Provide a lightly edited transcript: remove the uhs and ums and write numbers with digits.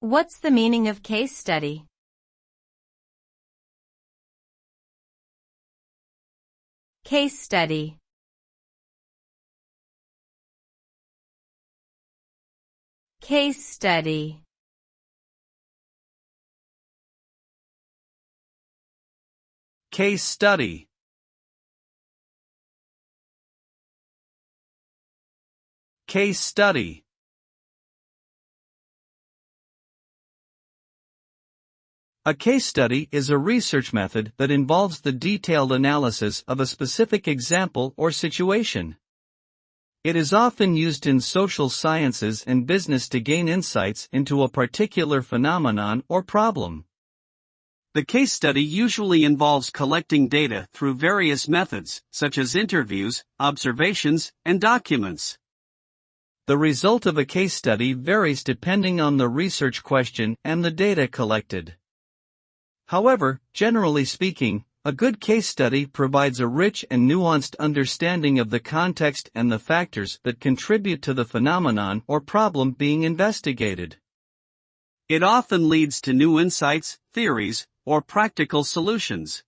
What's the meaning of case study? Case study. Case study. Case study. Case study. A case study is a research method that involves the detailed analysis of a specific example or situation. It is often used in social sciences and business to gain insights into a particular phenomenon or problem. The case study usually involves collecting data through various methods, such as interviews, observations, and documents. The result of a case study varies depending on the research question and the data collected. However, generally speaking, a good case study provides a rich and nuanced understanding of the context and the factors that contribute to the phenomenon or problem being investigated. It often leads to new insights, theories, or practical solutions.